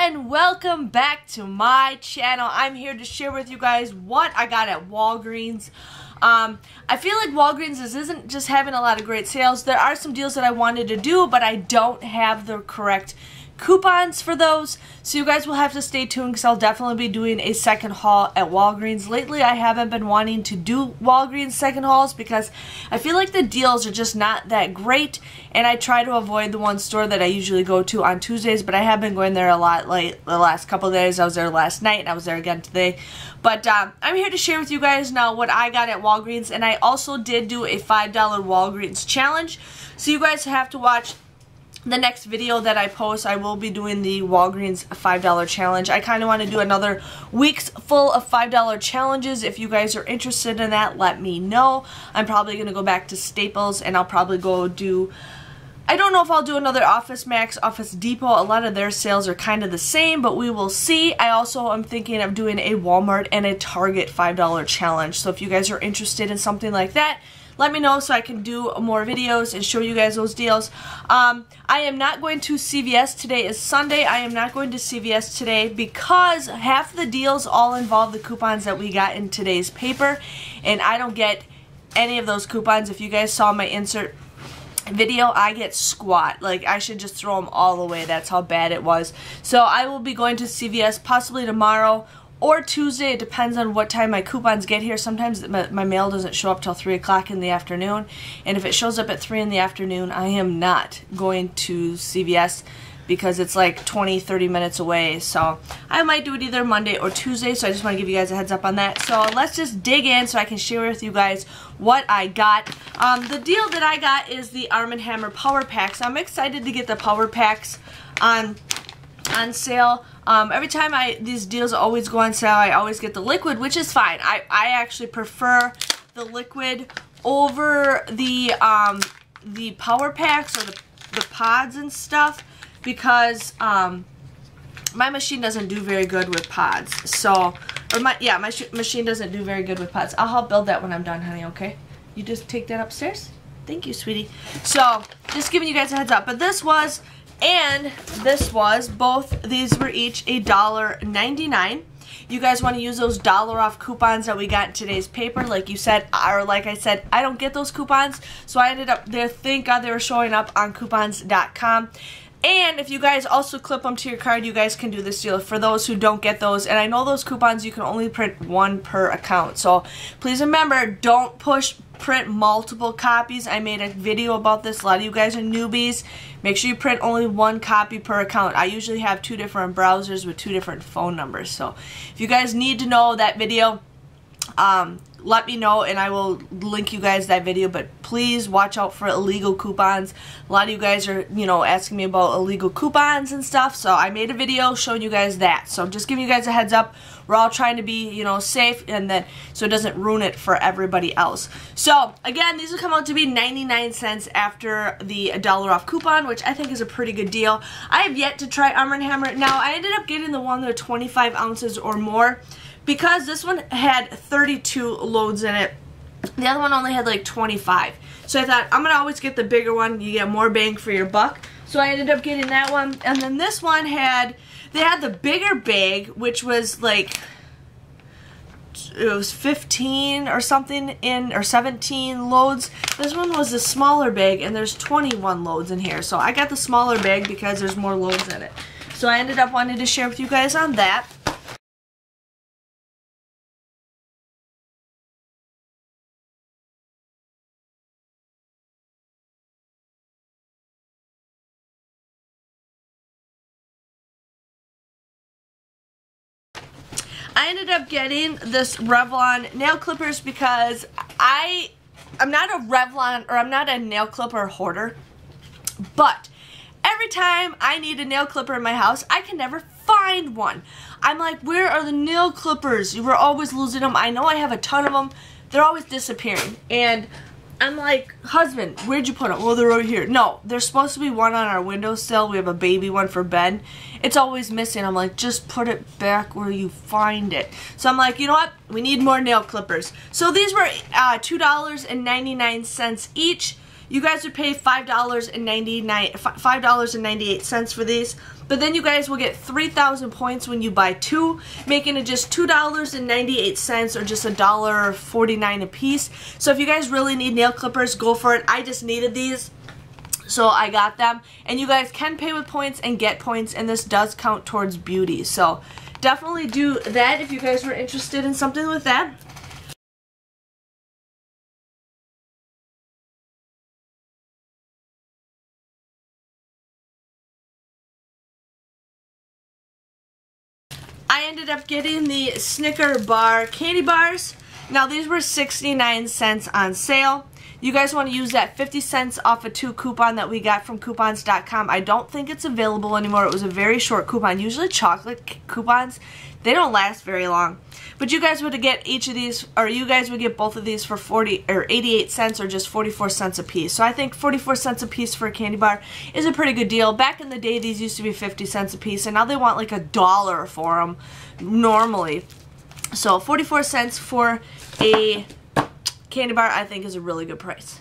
and welcome back to my channel. I'm here to share with you guys what I got at Walgreens. I feel like Walgreens isn't just having a lot of great sales. There are some deals that I wanted to do, but I don't have the correct coupons for those, so you guys will have to stay tuned because I'll definitely be doing a second haul at Walgreens. Lately I haven't been wanting to do Walgreens second hauls because I feel like the deals are just not that great, and I try to avoid the one store that I usually go to on Tuesdays, but I have been going there a lot late the last couple of days. I was there last night and I was there again today. But I'm here to share with you guys now what I got at Walgreens, and I also did do a $5 Walgreens challenge, so you guys have to watch the next video that I post. I will be doing the Walgreens $5 challenge. I kind of want to do another week's full of $5 challenges. If you guys are interested in that, let me know. I'm probably going to go back to Staples, and I'll probably go do, I don't know if I'll do another Office Max, Office Depot. A lot of their sales are kind of the same, but we will see. I also am thinking of doing a Walmart and a Target $5 challenge. So if you guys are interested in something like that, let me know so I can do more videos and show you guys those deals. I am not going to CVS. Today is Sunday. I am not going to CVS today because half the deals all involve the coupons that we got in today's paper, and I don't get any of those coupons. If you guys saw my insert video, I get squat. Like, I should just throw them all away. That's how bad it was. So I will be going to CVS possibly tomorrow or Tuesday. It depends on what time my coupons get here. Sometimes my mail doesn't show up till 3 o'clock in the afternoon, and if it shows up at 3 in the afternoon, I am not going to CVS because it's like 20-30 minutes away. So I might do it either Monday or Tuesday, so I just want to give you guys a heads up on that. So let's just dig in so I can share with you guys what I got. The deal that I got is the Armand Hammer Power Packs. I'm excited to get the Power Packs on sale. Every time these deals always go on sale, I always get the liquid, which is fine. I actually prefer the liquid over the Power Packs or the pods and stuff because my machine doesn't do very good with pods. So, or my machine doesn't do very good with pods. I'll help build that when I'm done, honey, okay? You just take that upstairs? Thank you, sweetie. So, just giving you guys a heads up. But this was, and this was, both these were each $1.99. You guys want to use those $1 off coupons that we got in today's paper, like you said, or like I said, I don't get those coupons, so I ended up there. Thank God they were showing up on coupons.com. And if you guys also clip them to your card, you guys can do this deal for those who don't get those. And I know those coupons, you can only print one per account. So please remember, don't print multiple copies. I made a video about this. A lot of you guys are newbies. Make sure you print only one copy per account. I usually have 2 different browsers with 2 different phone numbers. So if you guys need to know that video, let me know and I will link you guys that video. But please watch out for illegal coupons. A lot of you guys are, you know, asking me about illegal coupons and stuff, so I made a video showing you guys that. So I'm just giving you guys a heads up. We're all trying to be, you know, safe, and then so it doesn't ruin it for everybody else. So again, these will come out to be 99 cents after the $1 off coupon, which I think is a pretty good deal. I have yet to try Armand Hammer. Now, I ended up getting the one that 25 ounces or more, because this one had 32 loads in it. The other one only had like 25. So I thought, I'm going to always get the bigger one. You get more bang for your buck. So I ended up getting that one. And then this one had, they had the bigger bag, which was like, it was 15 or something in, or 17 loads. This one was the smaller bag, and there's 21 loads in here. So I got the smaller bag because there's more loads in it. So I ended up wanting to share with you guys on that. I ended up getting this Revlon nail clippers because I'm not a Revlon, or I'm not a nail clipper hoarder, but every time I need a nail clipper in my house, I can never find one. I'm like, where are the nail clippers? You were always losing them. I know I have a ton of them. They're always disappearing. And I'm like, husband, where'd you put them? Well, they're right here. No, there's supposed to be one on our windowsill. We have a baby one for Ben. It's always missing. I'm like, just put it back where you find it. So I'm like, you know what? We need more nail clippers. So these were $2.99 each. you guys would pay $5.98 for these. But then you guys will get 3,000 points when you buy 2, making it just $2.98 or just $1.49 a piece. So if you guys really need nail clippers, go for it. I just needed these, so I got them. And you guys can pay with points and get points, and this does count towards beauty. So definitely do that if you guys were interested in something with that. I ended up getting the Snicker bar candy bars. Now these were 69 cents on sale. You guys want to use that 50 cents off a 2 coupon that we got from coupons.com. I don't think it's available anymore. It was a very short coupon. Usually chocolate coupons, they don't last very long. But you guys would get each of these, or you guys would get both of these for 88 cents or just 44 cents a piece. So I think 44 cents a piece for a candy bar is a pretty good deal. Back in the day, these used to be 50 cents a piece, and now they want like $1 for them normally. So 44 cents for a candy bar, I think, is a really good price.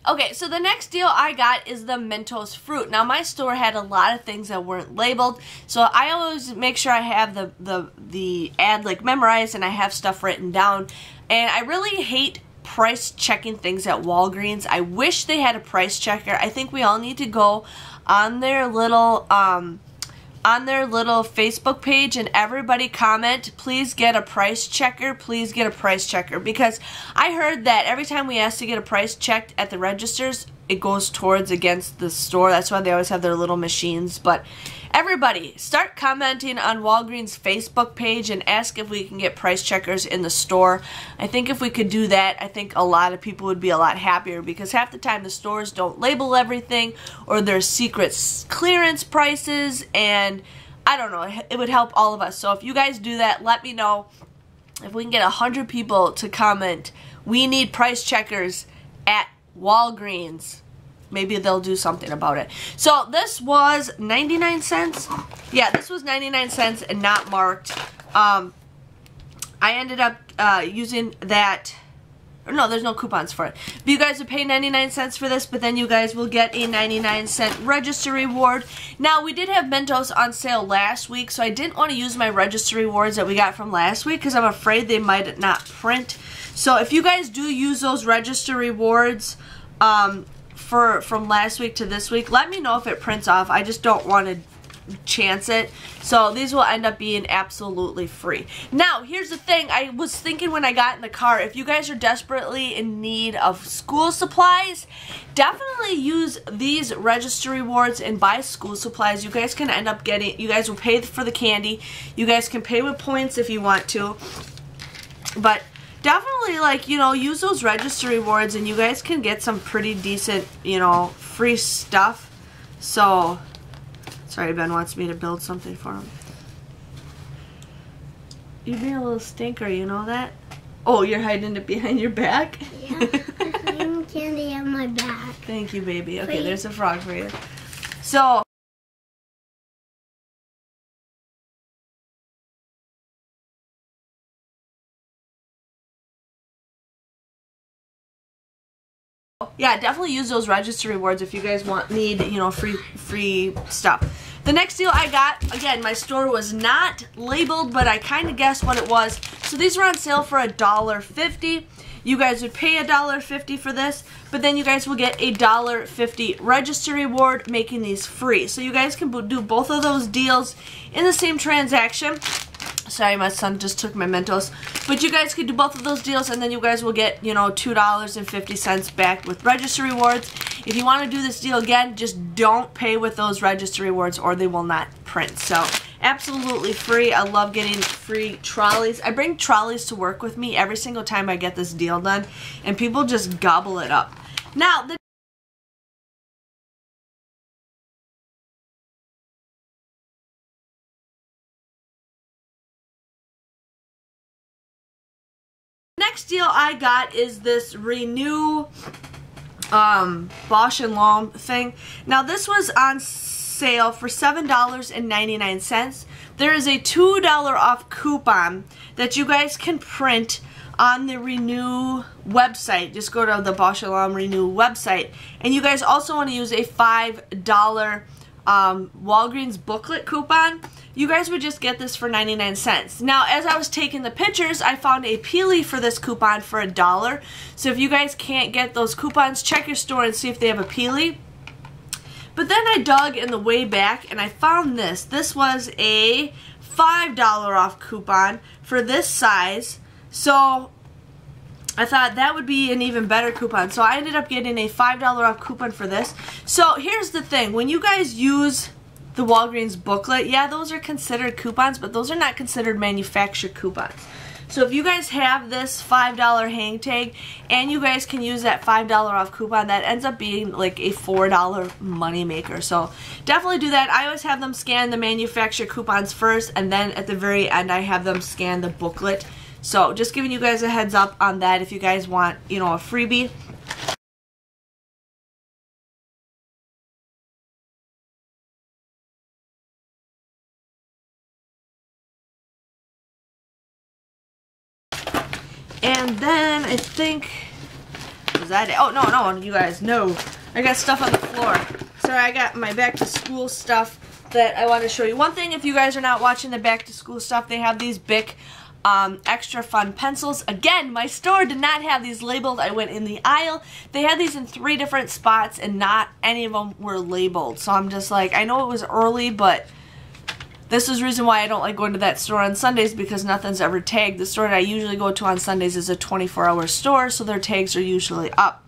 Okay, so the next deal I got is the Mentos Fruit. Now my store had a lot of things that weren't labeled, so I always make sure I have the ad like memorized and I have stuff written down. And I really hate price checking things at Walgreens. I wish they had a price checker. I think we all need to go on their little Facebook page and everybody comment, please get a price checker, please get a price checker. Because I heard that every time we ask to get a price checked at the registers, it goes towards against the store. That's why they always have their little machines. But everybody, start commenting on Walgreens' Facebook page and ask if we can get price checkers in the store. I think if we could do that, I think a lot of people would be a lot happier, because half the time the stores don't label everything, or there's secret clearance prices, and I don't know, it would help all of us. So if you guys do that, let me know. If we can get 100 people to comment, we need price checkers at Walgreens, maybe they'll do something about it. So this was 99 cents. Yeah, this was 99 cents and not marked. I ended up using that. No, there's no coupons for it. But you guys would pay 99 cents for this, but then you guys will get a 99-cent register reward. Now, we did have Mentos on sale last week, so I didn't want to use my register rewards that we got from last week because I'm afraid they might not print. So if you guys do use those register rewards from last week to this week, let me know if it prints off. I just don't want to chance it. So these will end up being absolutely free. Now, here's the thing. I was thinking when I got in the car, if you guys are desperately in need of school supplies, definitely use these register rewards and buy school supplies. You guys can end up getting, you guys will pay for the candy. You guys can pay with points if you want to. But definitely, like, you know, use those register rewards and you guys can get some pretty decent, you know, free stuff. So, sorry, Ben wants me to build something for him. You're being a little stinker, you know that? Oh, you're hiding it behind your back? Yeah, I'm hiding candy on my back. Thank you, baby. Okay, there's a frog for you. So, yeah, definitely use those register rewards if you guys need, you know, free stuff. The next deal I got, again, my store was not labeled, but I kind of guessed what it was. So these were on sale for $1.50. You guys would pay $1.50 for this, but then you guys will get a $1.50 register reward, making these free. So you guys can do both of those deals in the same transaction. Sorry, my son just took my Mentos. But you guys could do both of those deals, and then you guys will get, you know, $2.50 back with register rewards. If you want to do this deal again, just don't pay with those register rewards or they will not print. So, absolutely free. I love getting free trolleys. I bring trolleys to work with me every single time I get this deal done, and people just gobble it up. Now, the next deal I got is this Renew Bosch and Lomb thing. Now this was on sale for $7.99. There is a $2 off coupon that you guys can print on the Renew website. Just go to the Bosch Alarm Renew website. And you guys also want to use a $5 Walgreens booklet coupon. You guys would just get this for 99 cents. Now, as I was taking the pictures, I found a peely for this coupon for $1. So if you guys can't get those coupons, check your store and see if they have a peely. But then I dug in the way back and I found this. This was a $5 off coupon for this size. So I thought that would be an even better coupon. So I ended up getting a $5 off coupon for this. So here's the thing. When you guys use the Walgreens booklet, yeah, those are considered coupons, but those are not considered manufacturer coupons. So if you guys have this $5 hang tag and you guys can use that $5 off coupon, that ends up being like a $4 money maker. So definitely do that. I always have them scan the manufacturer coupons first, and then at the very end I have them scan the booklet. So just giving you guys a heads up on that if you guys want, you know, a freebie. And then I think, was that it? Oh, no, you guys, no. I got stuff on the floor. Sorry, I got my back to school stuff that I want to show you. One thing, if you guys are not watching the back to school stuff, they have these Bic extra fun pencils. Again, my store did not have these labeled. I went in the aisle. They had these in 3 different spots and not any of them were labeled. So I'm just like, I know it was early, but this is the reason why I don't like going to that store on Sundays, because nothing's ever tagged. The store that I usually go to on Sundays is a 24-hour store, so their tags are usually up.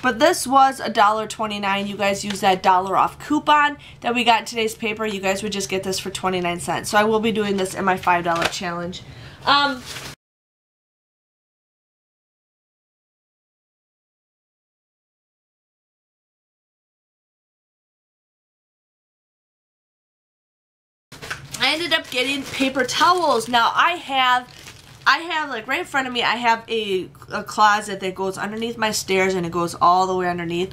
But this was $1.29. You guys use that $1 off coupon that we got in today's paper. You guys would just get this for 29 cents. So I will be doing this in my $5 challenge. I ended up getting paper towels. Now I have like right in front of me, I have a closet that goes underneath my stairs and it goes all the way underneath.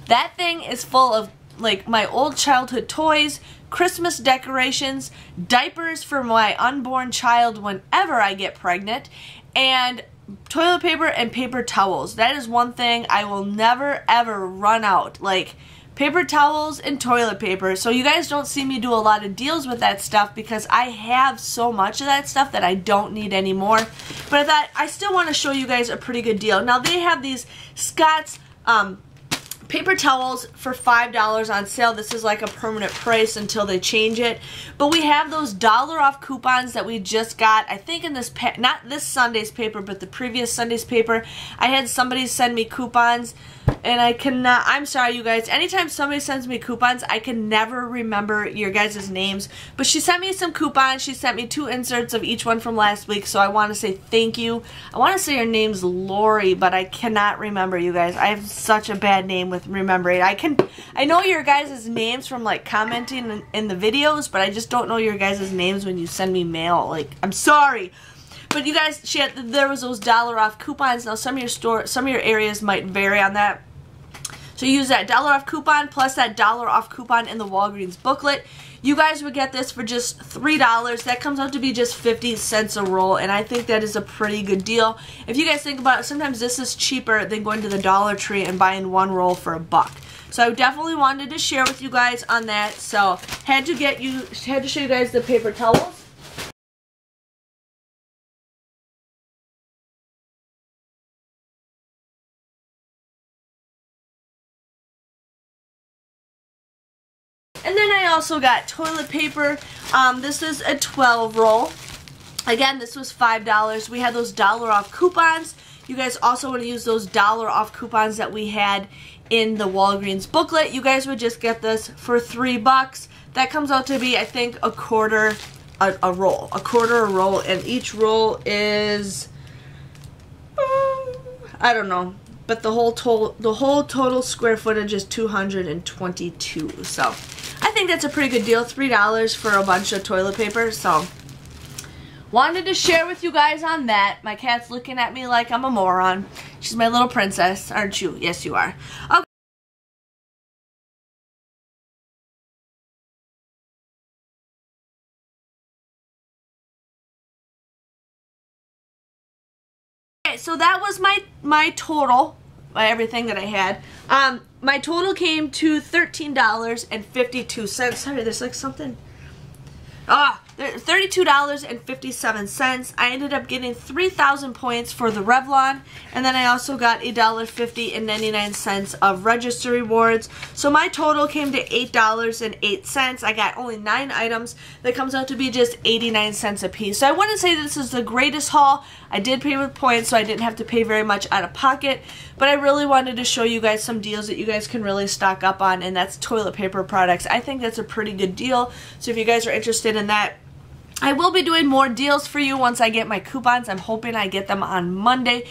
That thing is full of like my old childhood toys, Christmas decorations, diapers for my unborn child whenever I get pregnant, and toilet paper and paper towels. That is one thing I will never ever run out. Like paper towels and toilet paper. So you guys don't see me do a lot of deals with that stuff because I have so much of that stuff that I don't need anymore. But I thought I still want to show you guys a pretty good deal. Now they have these Scott's paper towels for $5 on sale. This is like a permanent price until they change it. But we have those $1 off coupons that we just got. I think in this, not this Sunday's paper, but the previous Sunday's paper. I had somebody send me coupons and I cannot, I'm sorry you guys, anytime somebody sends me coupons, I can never remember your guys' names. But she sent me some coupons. She sent me 2 inserts of each one from last week, so I want to say thank you. I want to say your name's Lori, but I cannot remember you guys. I have such a bad name with remembering. I know your guys' names from like commenting in the videos, but I just don't know your guys' names when you send me mail. Like, I'm sorry. But you guys, there was those $1 off coupons. Now some of your areas might vary on that. So you use that $1 off coupon plus that $1 off coupon in the Walgreens booklet. You guys would get this for just $3. That comes out to be just 50 cents a roll, and I think that is a pretty good deal. If you guys think about it, sometimes this is cheaper than going to the Dollar Tree and buying 1 roll for $1. So I definitely wanted to share with you guys on that. So had to show you guys the paper towels. And then I also got toilet paper. This is a 12 roll. Again, this was $5. We had those $1 off coupons. You guys also want to use those $1 off coupons that we had in the Walgreens booklet. You guys would just get this for $3. That comes out to be, I think, a quarter a roll. A quarter a roll, and each roll is, I don't know. But the whole total square footage is 222. So I think that's a pretty good deal. $3 for a bunch of toilet paper. So wanted to share with you guys on that. My cat's looking at me like I'm a moron. She's my little princess, aren't you? Yes, you are. Okay. Alright, so that was my total, everything that I had. My total came to $13.52. Sorry, there's like something. $32.57. I ended up getting 3,000 points for the Revlon, and then I also got $1.50.99 of register rewards. So my total came to $8.08. I got only 9 items. That comes out to be just 89 cents a piece. So I wouldn't say this is the greatest haul. I did pay with points, so I didn't have to pay very much out of pocket, but I really wanted to show you guys some deals that you guys can really stock up on, and that's toilet paper products. I think that's a pretty good deal, so if you guys are interested in that, I will be doing more deals for you once I get my coupons. I'm hoping I get them on Monday.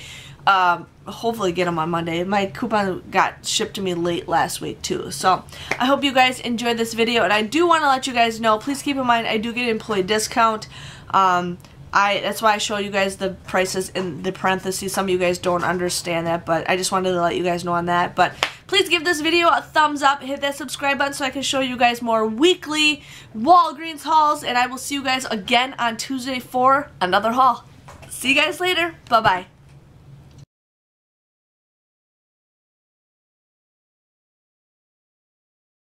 Hopefully get them on Monday. My coupon got shipped to me late last week too. So I hope you guys enjoyed this video, and I do want to let you guys know, please keep in mind I do get an employee discount. That's why I show you guys the prices in the parentheses. Some of you guys don't understand that, but I just wanted to let you guys know on that. But please give this video a thumbs up, hit that subscribe button so I can show you guys more weekly Walgreens hauls, and I will see you guys again on Tuesday for another haul. See you guys later. Bye-bye.